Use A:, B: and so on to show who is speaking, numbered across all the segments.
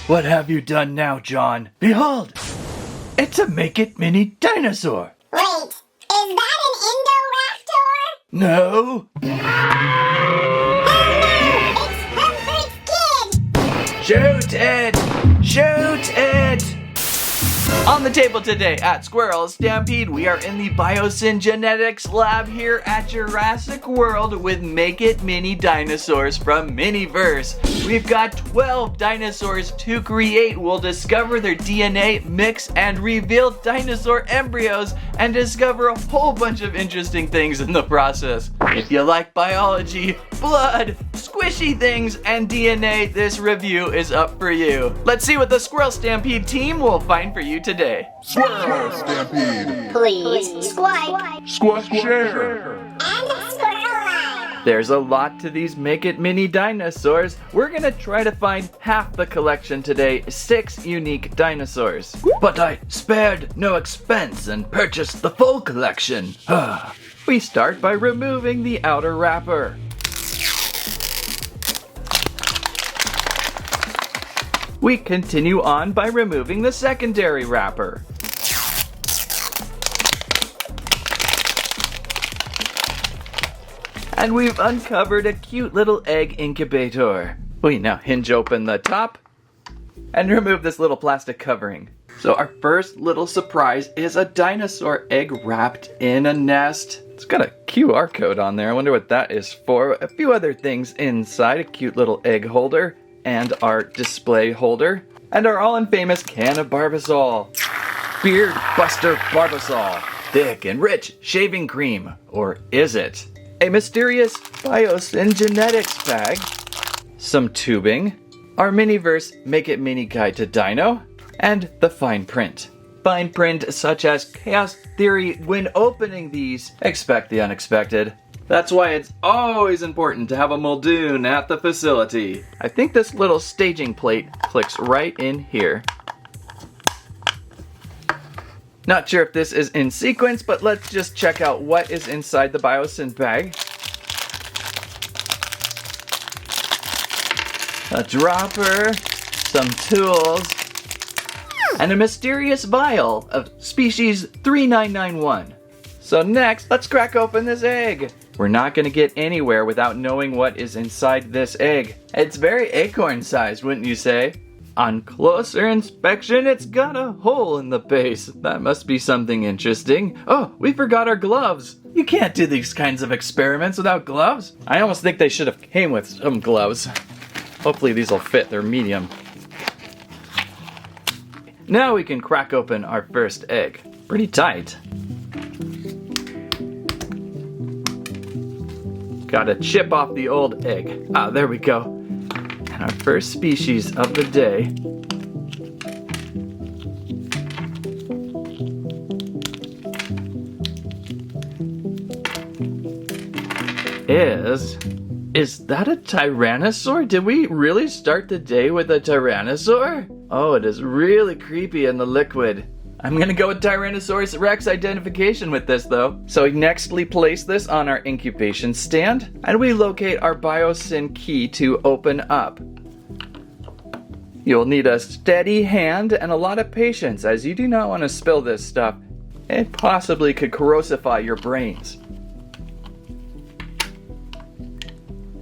A: What have you done now, John? Behold! It's a Mini Dinosaur!
B: Wait, is that an Indoraptor?
A: No!
B: Oh no! It's Humphrey's kid!
A: Shoot it! Shoot it! On the table today at Squirrel Stampede, we are in the Genetics Lab here at Jurassic World with Mini Dinosaurs from Miniverse. We've got 12 dinosaurs to create. We'll discover their DNA, mix, and reveal dinosaur embryos, and discover a whole bunch of interesting things in the process. If you like biology, blood, squishy things, and DNA, this review is up for you. Let's see what the Squirrel Stampede team will find for you today.
C: Squirrel Stampede.
B: Please subscribe
C: Squash share.
B: and subscribe.
A: There's a lot to these Mini Dinosaurs. We're gonna try to find half the collection today, 6 unique dinosaurs. But I spared no expense and purchased the full collection. We start by removing the outer wrapper. We continue on by removing the secondary wrapper. And we've uncovered a cute little egg incubator. We now hinge open the top and remove this little plastic covering. So our first little surprise is a dinosaur egg wrapped in a nest. It's got a QR code on there. I wonder what that is for. A few other things inside, a cute little egg holder and our display holder, and our all-infamous can of Barbasol. Beard Buster Barbasol. Thick and rich shaving cream. Or is it? A mysterious Genetics bag. Some tubing. Our Miniverse Make It Mini Guide to Dino. And the fine print. Fine print such as chaos theory. When opening these, expect the unexpected. That's why it's always important to have a Muldoon at the facility. I think this little staging plate clicks right in here. Not sure if this is in sequence, but let's just check out what is inside the Biosyn bag. A dropper, some tools, and a mysterious vial of species 3991. So next, let's crack open this egg. We're not gonna get anywhere without knowing what is inside this egg. It's very acorn-sized, wouldn't you say? On closer inspection, it's got a hole in the base. That must be something interesting. Oh, we forgot our gloves. You can't do these kinds of experiments without gloves. I almost think they should have came with some gloves. Hopefully these will fit, they're medium. Now we can crack open our first egg. Pretty tight. Gotta chip off the old egg. Ah, there we go. And our first species of the day is that a Tyrannosaur? Did we really start the day with a Tyrannosaur? Oh, it is really creepy in the liquid. I'm gonna go with Tyrannosaurus Rex identification with this though. So we nextly place this on our incubation stand, and we locate our Biosyn key to open up. You'll need a steady hand and a lot of patience, as you do not want to spill this stuff. It possibly could corrosify your brains.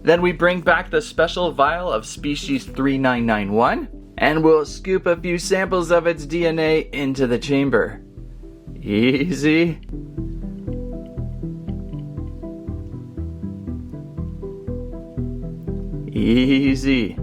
A: Then we bring back the special vial of species 3991. And we'll scoop a few samples of its DNA into the chamber. Easy. Easy.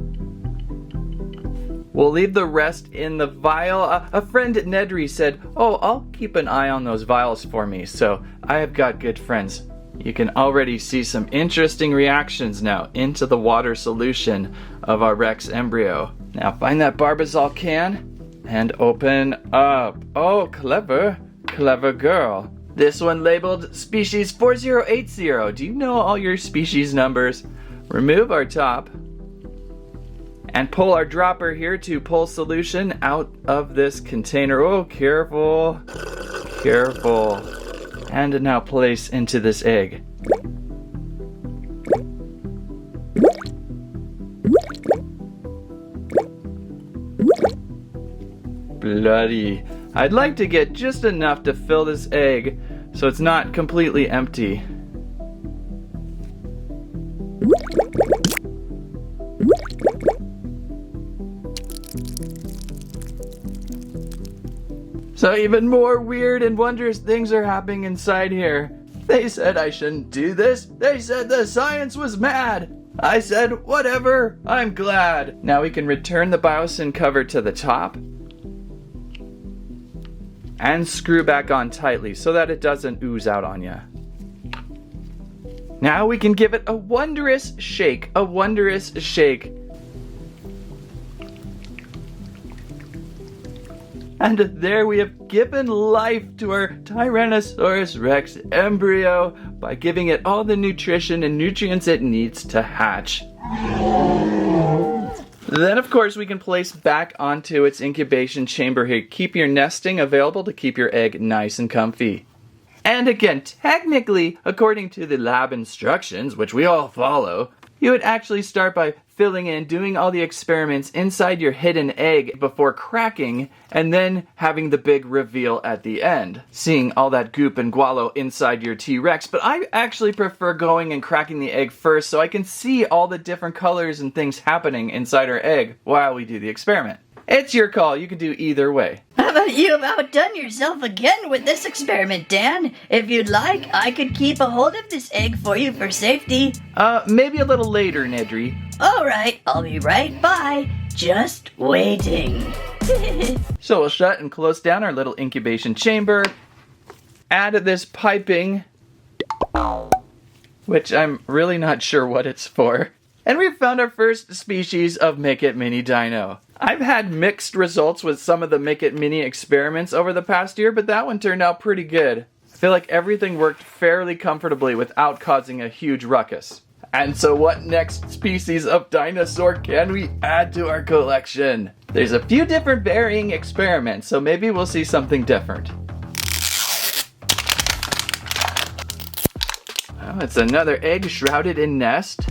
A: We'll leave the rest in the vial. A friend at Nedry said, "Oh, I'll keep an eye on those vials for me." So I have got good friends. You can already see some interesting reactions now into the water solution of our Rex embryo. Now find that Barbasol can and open up. Oh, clever, clever girl. This one labeled species 4080. Do you know all your species numbers? Remove our top and pull our dropper here to pull solution out of this container. Oh, careful, careful. And now place into this egg. bloody. I'd like to get just enough to fill this egg so it's not completely empty. So even more weird and wondrous things are happening inside here. They said I shouldn't do this. They said the science was mad. I said, whatever, I'm glad. Now we can return the biosyn cover to the top and screw back on tightly so that it doesn't ooze out on you. Now we can give it a wondrous shake, a wondrous shake. And there we have given life to our Tyrannosaurus Rex embryo by giving it all the nutrition and nutrients it needs to hatch. Then of course we can place back onto its incubation chamber here. Keep your nesting available to keep your egg nice and comfy. And again, technically, according to the lab instructions, which we all follow, you would actually start by filling in, doing all the experiments inside your hidden egg before cracking, and then having the big reveal at the end. Seeing all that goop and gualo inside your T-Rex, but I actually prefer going and cracking the egg first so I can see all the different colors and things happening inside our egg while we do the experiment. It's your call, you can do either way.
D: How about you've outdone yourself again with this experiment, Dan? If you'd like, I could keep a hold of this egg for you for safety.
A: Maybe a little later, Nedry.
D: Alright, I'll be right by. Just waiting.
A: So we'll shut and close down our little incubation chamber. Add this piping, which I'm really not sure what it's for. And we've found our first species of Make It Mini Dino. I've had mixed results with some of the Make It Mini experiments over the past year, but that one turned out pretty good. I feel like everything worked fairly comfortably without causing a huge ruckus. And so what next species of dinosaur can we add to our collection? There's a few different varying experiments, so maybe we'll see something different. Oh, it's another egg shrouded in nest.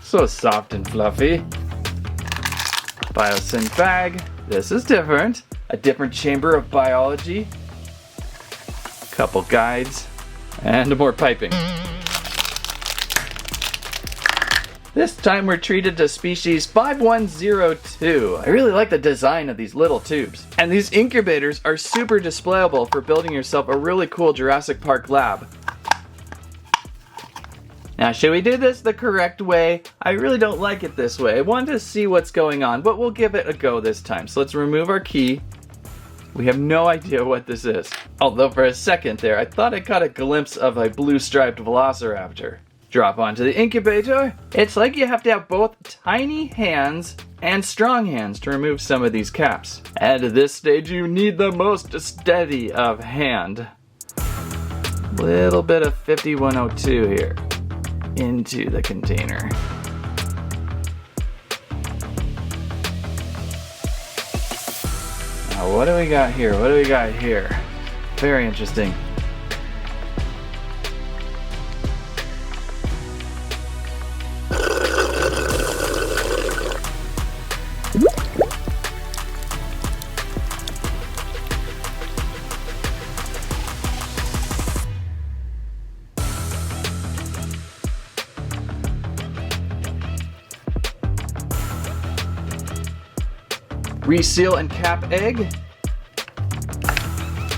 A: So soft and fluffy. Biosyn bag. This is different. A different chamber of biology. Couple guides. And more piping. This time we're treated to species 5102. I really like the design of these little tubes. And these incubators are super displayable for building yourself a really cool Jurassic Park lab. Now, should we do this the correct way? I really don't like it this way. I wanted to see what's going on, but we'll give it a go this time. So let's remove our key. We have no idea what this is. Although for a second there, I thought I caught a glimpse of a blue-striped Velociraptor. Drop onto the incubator. It's like you have to have both tiny hands and strong hands to remove some of these caps. And at this stage, you need the most steady of hand. Little bit of 5102 here. Into the container. Now what do we got here? What do we got here? Very interesting. Reseal and cap egg.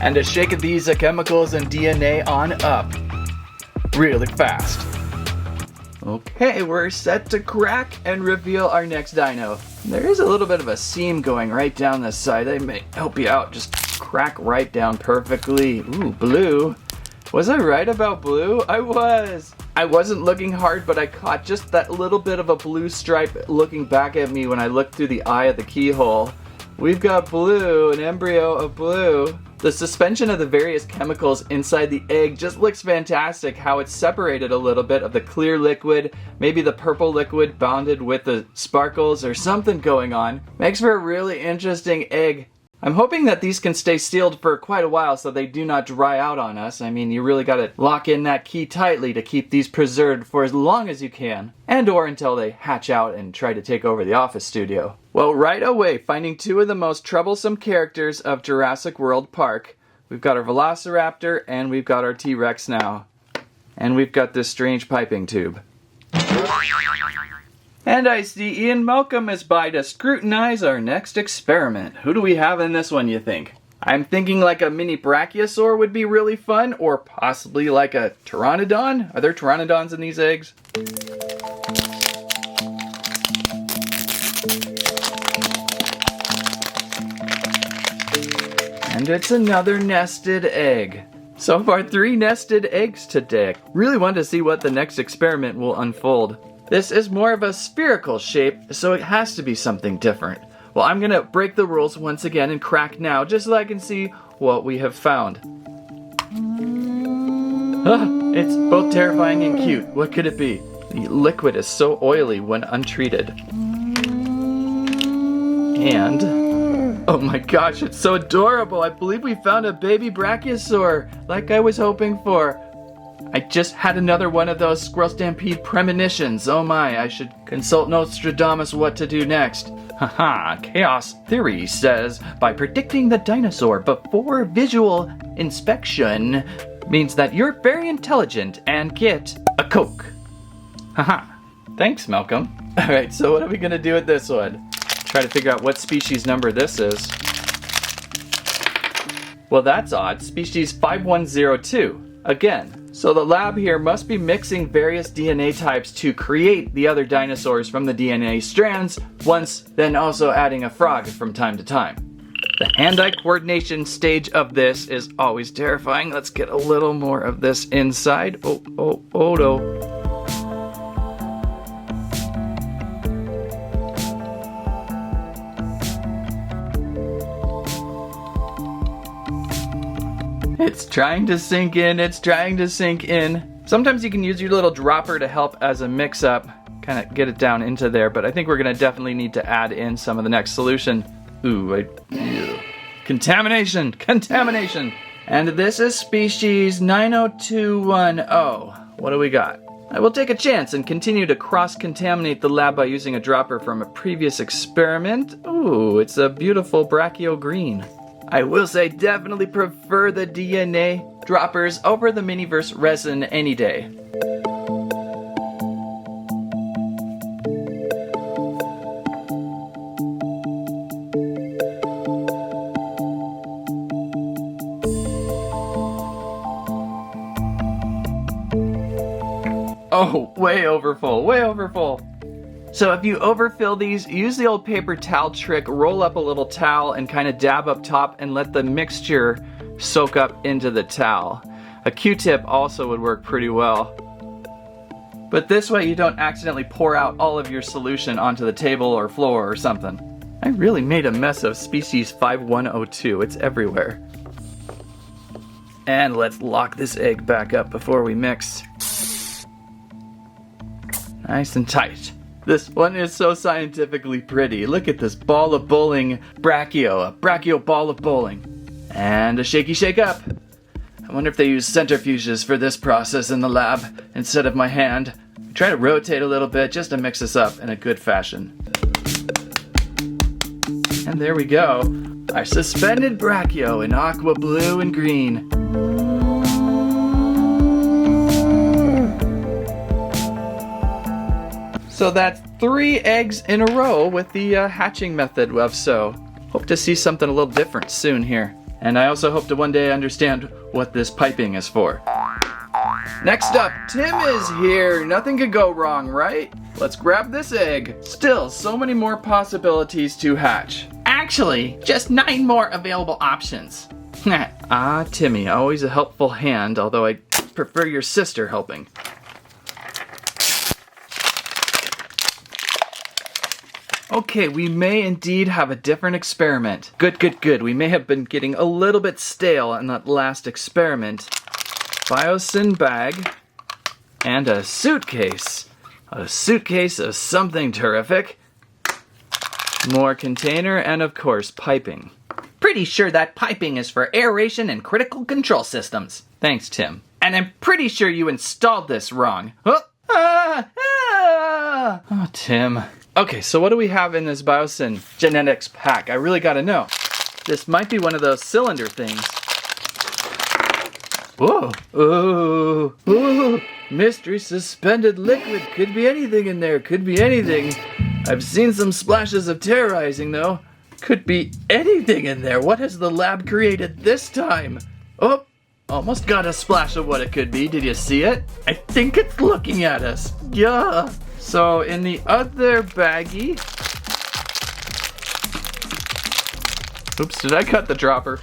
A: And a shake of these chemicals and DNA on up. Really fast. Okay, we're set to crack and reveal our next dino. There is a little bit of a seam going right down this side. They may help you out. Just crack right down perfectly. Ooh, blue. Was I right about blue? I was. I wasn't looking hard, but I caught just that little bit of a blue stripe looking back at me when I looked through the eye of the keyhole. We've got blue, an embryo of blue. The suspension of the various chemicals inside the egg just looks fantastic, how it's separated a little bit of the clear liquid, maybe the purple liquid bonded with the sparkles or something going on. Makes for a really interesting egg. I'm hoping that these can stay sealed for quite a while so they do not dry out on us. I mean, you really gotta lock in that key tightly to keep these preserved for as long as you can, and or until they hatch out and try to take over the office studio. Well, right away, finding two of the most troublesome characters of Jurassic World Park. We've got our Velociraptor and we've got our T-Rex now. And we've got this strange piping tube. And I see Ian Malcolm is by to scrutinize our next experiment. Who do we have in this one, you think? I'm thinking like a mini Brachiosaur would be really fun, or possibly like a Pteranodon? Are there Pteranodons in these eggs? And it's another nested egg. So far, 3 nested eggs today. Really want to see what the next experiment will unfold. This is more of a spherical shape, so it has to be something different. Well, I'm gonna break the rules once again and crack now, just so I can see what we have found. It's both terrifying and cute. What could it be? The liquid is so oily when untreated. And, oh my gosh, it's so adorable. I believe we found a baby Brachiosaur, like I was hoping for. I just had another one of those Squirrel Stampede premonitions. Oh my, I should consult Nostradamus what to do next. Haha, chaos theory says by predicting the dinosaur before visual inspection means that you're very intelligent and get a Coke. Haha, thanks Malcolm. Alright, so what are we gonna do with this one? Try to figure out what species number this is. Well, that's odd. Species 5102. Again. So the lab here must be mixing various DNA types to create the other dinosaurs from the DNA strands, once then also adding a frog from time to time. The hand-eye coordination stage of this is always terrifying. Let's get a little more of this inside. Oh no. It's trying to sink in, it's trying to sink in. Sometimes you can use your little dropper to help as a mix-up, kind of get it down into there, but I think we're gonna definitely need to add in some of the next solution. Contamination! And this is species 90210. What do we got? I will take a chance and continue to cross-contaminate the lab by using a dropper from a previous experiment. Ooh, it's a beautiful brachio green. I will say definitely prefer the DNA droppers over the miniverse resin any day. Oh, way overfull. So if you overfill these, use the old paper towel trick, roll up a little towel and kind of dab up top and let the mixture soak up into the towel. A Q-tip also would work pretty well. But this way you don't accidentally pour out all of your solution onto the table or floor or something. I really made a mess of species 5102, it's everywhere. And let's lock this egg back up before we mix. Nice and tight. This one is so scientifically pretty. Look at this ball of bowling a brachio ball of bowling. And a shaky shake up. I wonder if they use centrifuges for this process in the lab instead of my hand. Try to rotate a little bit just to mix this up in a good fashion. And there we go. Our suspended brachio in aqua blue and green. So that's 3 eggs in a row with the hatching method of so. Hope to see something a little different soon here. And I also hope to one day understand what this piping is for. Next up, Tim is here. Nothing could go wrong, right? Let's grab this egg. Still, so many more possibilities to hatch. Actually, just 9 more available options. Timmy, always a helpful hand, although I prefer your sister helping. Okay, we may indeed have a different experiment. Good. We may have been getting a little bit stale in that last experiment. Biosyn bag and a suitcase. A suitcase of something terrific. More container and of course piping. Pretty sure that piping is for aeration and critical control systems. Thanks, Tim. And I'm pretty sure you installed this wrong. Oh, oh, Tim. Okay, so what do we have in this Biosyn genetics pack? I really gotta know. This might be one of those cylinder things. Whoa, ooh, ooh, mystery suspended liquid. Could be anything in there, could be anything. I've seen some splashes of terrorizing though. Could be anything in there. What has the lab created this time? Oh, almost got a splash of what it could be. Did you see it? I think it's looking at us. Yeah. So in the other baggie. Oops, did I cut the dropper?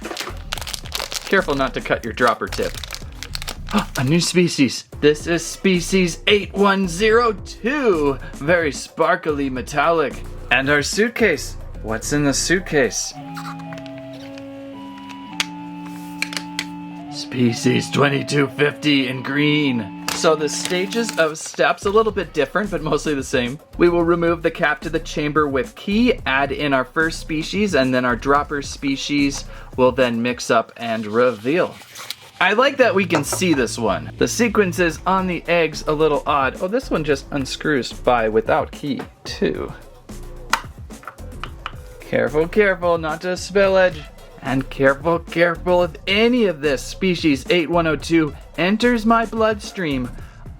A: Careful not to cut your dropper tip. Oh, a new species. This is species 8102. Very sparkly metallic. And our suitcase. What's in the suitcase? Species 2250 in green. So the stages of steps a little bit different, but mostly the same. We will remove the cap to the chamber with key, add in our first species, and then our dropper species will then mix up and reveal. I like that we can see this one. The sequences on the eggs a little odd. Oh, this one just unscrews by without key too. Careful, careful, not to spillage. And careful, careful if any of this species 8102 enters my bloodstream.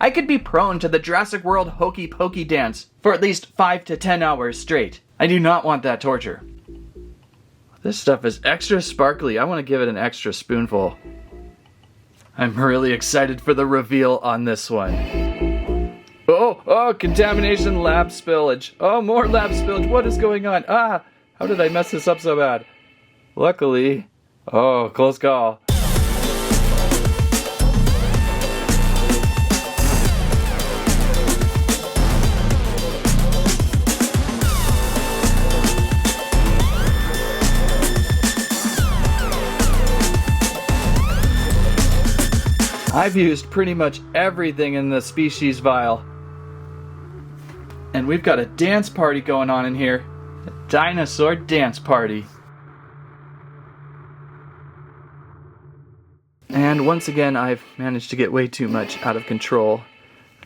A: I could be prone to the Jurassic World hokey pokey dance for at least 5 to 10 hours straight. I do not want that torture. This stuff is extra sparkly. I want to give it an extra spoonful. I'm really excited for the reveal on this one. Oh, contamination, lab spillage. Oh, more lab spillage. What is going on? Ah, how did I mess this up so bad? Luckily, oh, close call. I've used pretty much everything in the species vial. And we've got a dance party going on in here. A dinosaur dance party. And once again, I've managed to get way too much out of control.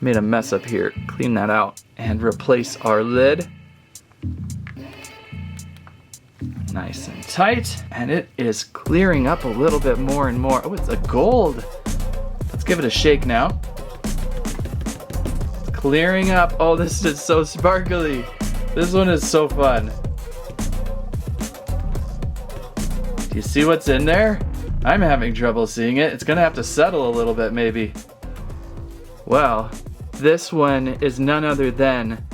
A: Made a mess up here. Clean that out and replace our lid. Nice and tight. And it is clearing up a little bit more and more. Oh, it's a gold. Let's give it a shake now. It's clearing up. Oh, this is so sparkly. This one is so fun. Do you see what's in there? I'm having trouble seeing it. It's gonna have to settle a little bit, maybe. Well, this one is none other than...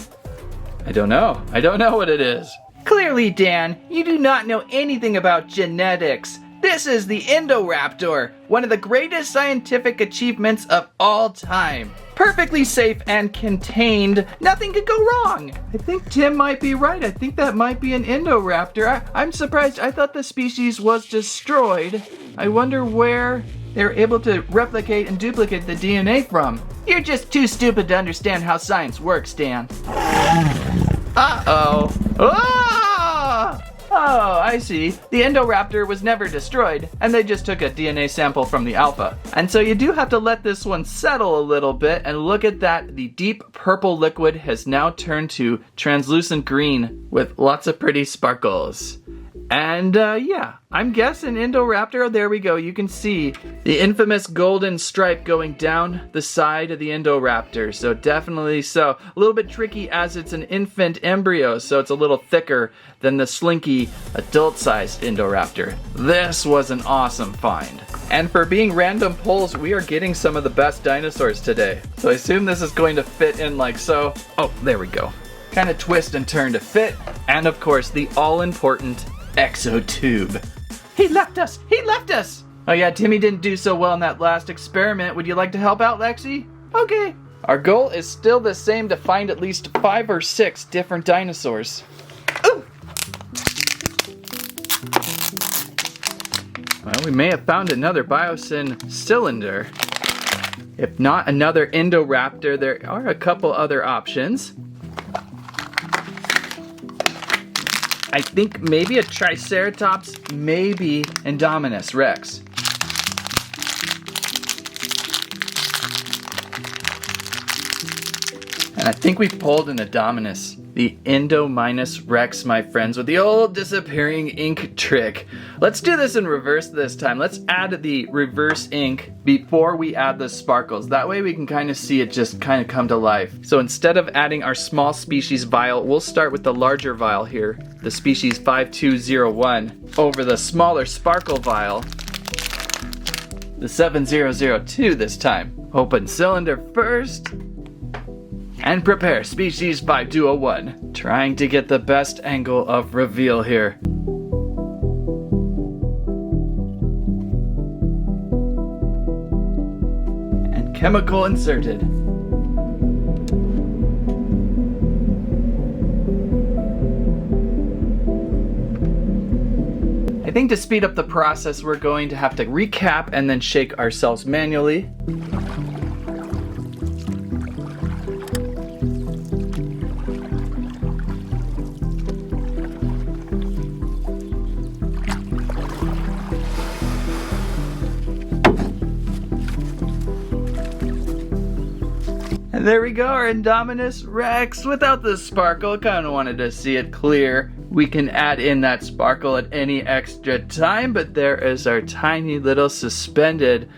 A: I don't know. I don't know what it is. Clearly, Dan, you do not know anything about genetics. This is the Indoraptor, one of the greatest scientific achievements of all time. Perfectly safe and contained. Nothing could go wrong. I think Tim might be right. I think that might be an Indoraptor. I'm surprised. I thought the species was destroyed. I wonder where they're able to replicate and duplicate the DNA from. You're just too stupid to understand how science works, Dan. Uh-oh. Ah! Oh, I see. The Indoraptor was never destroyed, and they just took a DNA sample from the alpha. And so you do have to let this one settle a little bit, and look at that. The deep purple liquid has now turned to translucent green with lots of pretty sparkles. And yeah, I'm guessing Indoraptor, there we go. You can see the infamous golden stripe going down the side of the Indoraptor. So definitely so. A little bit tricky as it's an infant embryo, so it's a little thicker than the slinky adult-sized Indoraptor. This was an awesome find. And for being random pulls, we are getting some of the best dinosaurs today. So I assume this is going to fit in like so. Oh, there we go. Kind of twist and turn to fit. And of course, the all-important exotube. He left us! He left us! Oh yeah, Timmy didn't do so well in that last experiment. Would you like to help out, Lexi? Okay. Our goal is still the same, to find at least 5 or 6 different dinosaurs. Ooh! Well, we may have found another Biosyn cylinder. If not another Indoraptor, there are a couple other options. I think maybe a Triceratops, maybe Indominus Rex. And I think we pulled an Indominus. The Indominus Rex, my friends, with the old disappearing ink trick. Let's do this in reverse this time. Let's add the reverse ink before we add the sparkles. That way we can kind of see it just kind of come to life. So instead of adding our small species vial, we'll start with the larger vial here, the species 5201, over the smaller sparkle vial, the 7002 this time. Open cylinder first. And prepare species 5201. Trying to get the best angle of reveal here. And chemical inserted. I think to speed up the process, we're going to have to recap and then shake our cells manually. And there we go, our Indominus Rex without the sparkle. Kind of wanted to see it clear. We can add in that sparkle at any extra time, but there is our tiny little suspended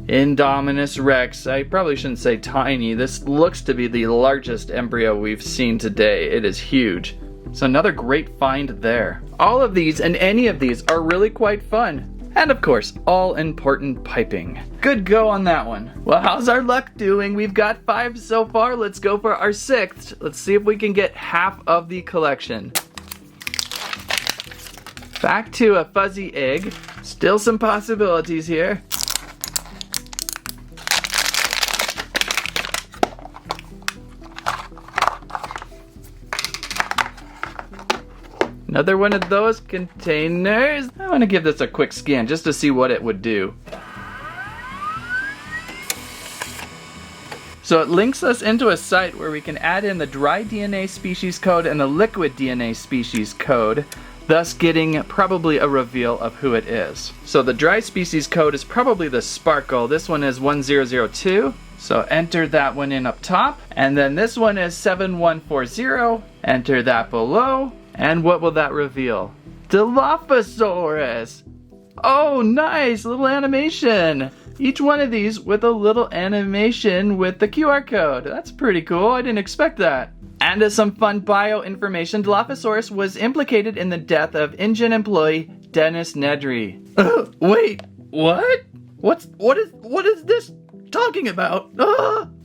A: Indominus Rex. I probably shouldn't say tiny. This looks to be the largest embryo we've seen today. It is huge. So another great find there. All of these and any of these are really quite fun. And of course, all important piping. Good go on that one. Well, how's our luck doing? We've got 5 so far. Let's go for our 6th. Let's see if we can get half of the collection. Back to a fuzzy egg. Still some possibilities here. Another one of those containers. I want to give this a quick scan just to see what it would do. So it links us into a site where we can add in the dry DNA species code and the liquid DNA species code, thus getting probably a reveal of who it is. So the dry species code is probably the sparkle. This one is 1002. So enter that one in up top. And then this one is 7140. Enter that below. And what will that reveal? Dilophosaurus! Oh, nice! Little animation! Each one of these with a little animation with the QR code. That's pretty cool. I didn't expect that. And as some fun bio information, Dilophosaurus was implicated in the death of InGen employee Dennis Nedry. Wait, what? What is this talking about?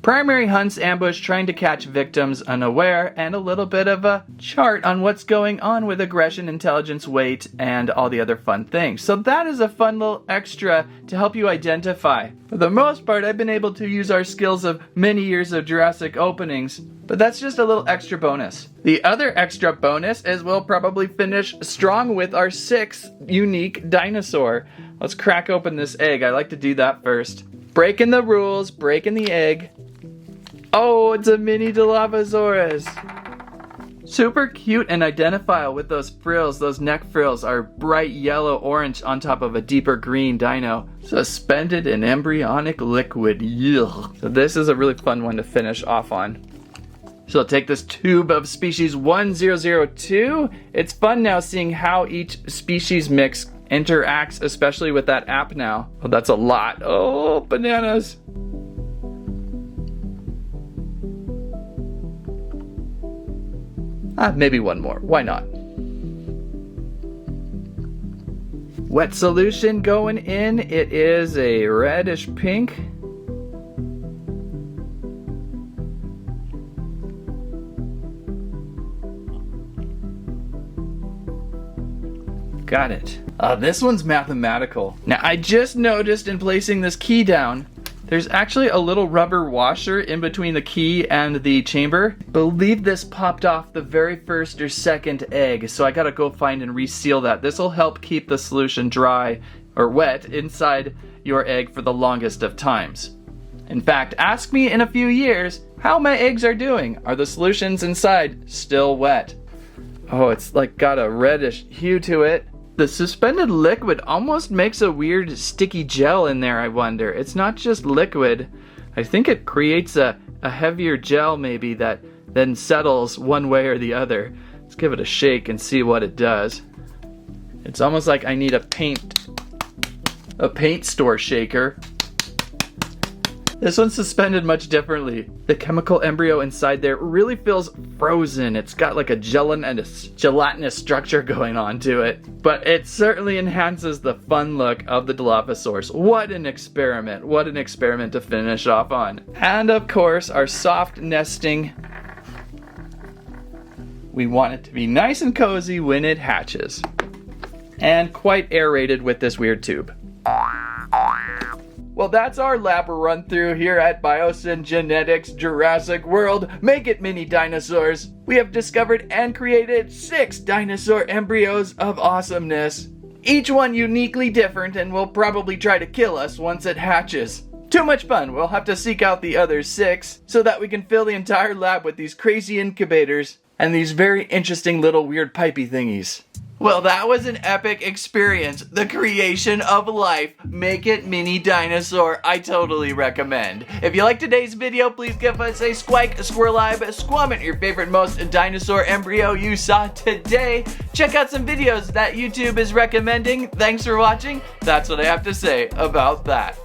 A: Primary hunts ambush trying to catch victims unaware, and a little bit of a chart on what's going on with aggression, intelligence, weight, and all the other fun things. So that is a fun little extra to help you identify. For the most part, I've been able to use our skills of many years of Jurassic openings, but that's just a little extra bonus. The other extra bonus is we'll probably finish strong with our 6th unique dinosaur. Let's crack open this egg. I like to do that first. Breaking the rules, breaking the egg. Oh, it's a mini Dilophosaurus. Super cute and identifiable with those frills. Those neck frills are bright yellow orange on top of a deeper green dino. Suspended in embryonic liquid. Ugh. So this is a really fun one to finish off on. So I'll take this tube of species 1002. It's fun now seeing how each species mix interacts, especially with that app now. Oh, that's a lot. Oh, bananas. Maybe one more. Why not? Wet solution going in. It is a reddish pink. Got it. This one's mathematical. Now, I just noticed in placing this key down, there's actually a little rubber washer in between the key and the chamber. Believe this popped off the very first or second egg, so I gotta go find and reseal that. This will help keep the solution dry or wet inside your egg for the longest of times. In fact, ask me in a few years how my eggs are doing. Are the solutions inside still wet? Oh, it's like got a reddish hue to it. The suspended liquid almost makes a weird sticky gel in there, I wonder. It's not just liquid. I think it creates a heavier gel maybe that then settles one way or the other. Let's give it a shake and see what it does. It's almost like I need a paint store shaker. This one's suspended much differently. The chemical embryo inside there really feels frozen. It's got like a gelatinous structure going on to it. But it certainly enhances the fun look of the Dilophosaurus. What an experiment. What an experiment to finish off on. And of course, our soft nesting. We want it to be nice and cozy when it hatches. And quite aerated with this weird tube. Well, that's our lab run through here at Genetics Jurassic World. Make it, Mini Dinosaurs. We have discovered and created 6 dinosaur embryos of awesomeness. Each one uniquely different and will probably try to kill us once it hatches. Too much fun. We'll have to seek out the other 6 so that we can fill the entire lab with these crazy incubators and these very interesting little weird pipey thingies. Well, that was an epic experience. The creation of life. Make it Mini Dinosaur. I totally recommend. If you liked today's video, please give us a squike, a squirrel eye, a squament your favorite most dinosaur embryo you saw today. Check out some videos that YouTube is recommending. Thanks for watching. That's what I have to say about that.